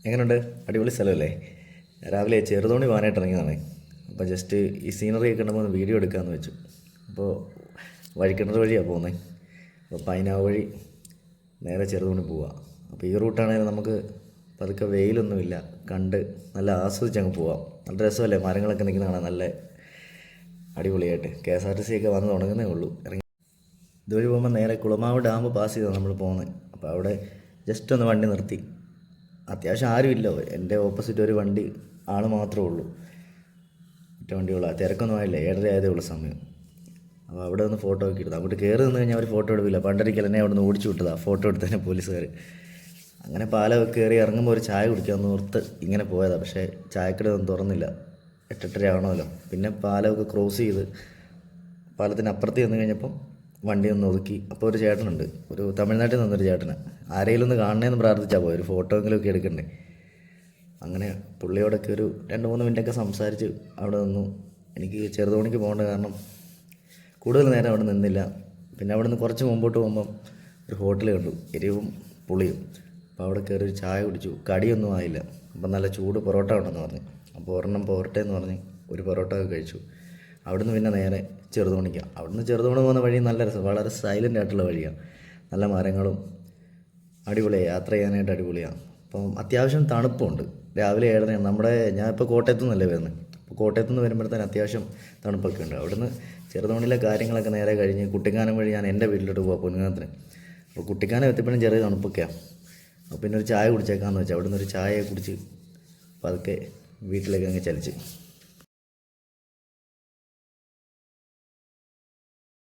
എങ്ങനെയുണ്ട്? അടിപൊളി സ്ഥലമല്ലേ? രാവിലെ ചെറുതോണി പോകാനായിട്ട് ഇറങ്ങിയതാണ്. അപ്പോൾ ജസ്റ്റ് ഈ സീനറി ഒക്കെ കണ്ടപ്പോൾ ഒന്ന് വീഡിയോ എടുക്കാമെന്ന് വെച്ചു. അപ്പോൾ വഴിക്കിണർ വഴിയാണ് പോകുന്നത്. അപ്പോൾ പൈനാവ് വഴി നേരെ ചെറുതോണി പോവുക. അപ്പോൾ ഈ റൂട്ടാണെങ്കിൽ നമുക്ക് പതുക്കെ വെയിലൊന്നുമില്ല, കണ്ട് നല്ല ആസ്വദിച്ചങ്ങ് പോവാം. നല്ല രസമല്ലേ? മരങ്ങളൊക്കെ നിൽക്കുന്ന കാണാൻ നല്ല അടിപൊളിയായിട്ട്. KSRTC ഒക്കെ വന്ന് തുടങ്ങുന്നേ ഉള്ളൂ. ഇതുവഴി പോകുമ്പോൾ നേരെ കുളമാവ് ഡാം പാസ് ചെയ്താണ് നമ്മൾ പോകുന്നത്. അപ്പോൾ അവിടെ ജസ്റ്റ് ഒന്ന് വണ്ടി നിർത്തി. അത്യാവശ്യം ആരുമില്ല. എൻ്റെ ഓപ്പോസിറ്റ് ഒരു വണ്ടി ആൾ മാത്രമേ ഉള്ളൂ. ഒറ്റ വണ്ടിയുള്ളൂ. തിരക്കൊന്നും ആയില്ല, 7:30 ആയതേ ഉള്ളൂ സമയം. അപ്പോൾ അവിടെ ഒന്ന് ഫോട്ടോ ഒക്കെ എടുത്തു. അങ്ങോട്ട് കയറി നിന്ന് കഴിഞ്ഞാൽ അവർ ഫോട്ടോ എടുക്കില്ല. പണ്ടൊരിക്കൽ എന്നെ അവിടെ നിന്ന് ഓടിച്ചു വിട്ടതാണ് ഫോട്ടോ എടുത്തതിനെ പോലീസുകാർ. അങ്ങനെ പാലമൊക്കെ കയറി ഇറങ്ങുമ്പോൾ ഒരു ചായ കുടിക്കാമെന്ന് ഓർത്ത് ഇങ്ങനെ പോയതാണ്. പക്ഷേ ചായക്കട ഒന്നും തുറന്നില്ല. 8:30 ആവണമല്ലോ. പിന്നെ പാലമൊക്കെ ക്രോസ് ചെയ്ത് പാലത്തിന് അപ്പുറത്ത് ചെന്ന് കഴിഞ്ഞപ്പം വണ്ടി ഒന്ന് ഒതുക്കി. അപ്പോൾ ഒരു ചേട്ടനുണ്ട്, ഒരു തമിഴ്നാട്ടിൽ നിന്നൊരു ചേട്ടന്. ആരെങ്കിലും ഒന്ന് കാണണേന്ന് പ്രാർത്ഥിച്ചാൽ പോയി, ഒരു ഫോട്ടോ എങ്കിലും ഒക്കെ എടുക്കണ്ടേ. അങ്ങനെ പുള്ളിയോടൊക്കെ ഒരു 2-3 മിനിറ്റൊക്കെ സംസാരിച്ച് അവിടെ നിന്നു. എനിക്ക് ചെറുതോണിക്ക് പോകേണ്ട കാരണം കൂടുതൽ നേരം അവിടെ നിന്നില്ല. പിന്നെ അവിടെ നിന്ന് കുറച്ച് മുമ്പോട്ട് പോകുമ്പം ഒരു ഹോട്ടൽ കണ്ടു, എരിവും പുളിയും. അപ്പോൾ അവിടെ കയറി ഒരു ചായ കുടിച്ചു. കടിയൊന്നും ആയില്ല. അപ്പം നല്ല ചൂട് പൊറോട്ട ഉണ്ടെന്ന് പറഞ്ഞു. അപ്പോൾ ഒരെണ്ണം പോരട്ടെ എന്ന് പറഞ്ഞ് ഒരു പൊറോട്ട ഒക്കെ കഴിച്ചു. അവിടുന്ന് പിന്നെ നേരെ ചെറുതോണിക്കാണ്. അവിടുന്ന് ചെറുതോണി പോകുന്ന വഴി നല്ല രസം, വളരെ സൈലൻ്റ് ആയിട്ടുള്ള വഴിയാണ്. നല്ല മരങ്ങളും അടിപൊളിയാണ്, യാത്ര ചെയ്യാനായിട്ട് അടിപൊളിയാണ്. അപ്പം അത്യാവശ്യം തണുപ്പുണ്ട്. രാവിലെ 7:30. ഞാനിപ്പോൾ കോട്ടയത്തു നിന്നല്ലേ വരുന്നത്. അപ്പോൾ കോട്ടയത്തു നിന്ന് വരുമ്പോഴത്തേന് അത്യാവശ്യം തണുപ്പൊക്കെ ഉണ്ട്. അവിടുന്ന് ചെറുതോണിയിലെ കാര്യങ്ങളൊക്കെ നേരെ കഴിഞ്ഞ് കുട്ടിക്കാനം വഴി ഞാൻ എൻ്റെ വീട്ടിലോട്ട് പോകാം, പൊൻകുന്നത്തിന്. അപ്പോൾ കുട്ടിക്കാനം എത്തിയപ്പോഴും ചെറിയ തണുപ്പൊക്കെയാണ്. അപ്പോൾ പിന്നെ ഒരു ചായ കുടിച്ചേക്കാമെന്ന് വെച്ചാൽ അവിടുന്ന് ഒരു ചായ കുടിച്ച് പതുക്കെ വീട്ടിലേക്ക് അങ്ങ് ചലിച്ച്.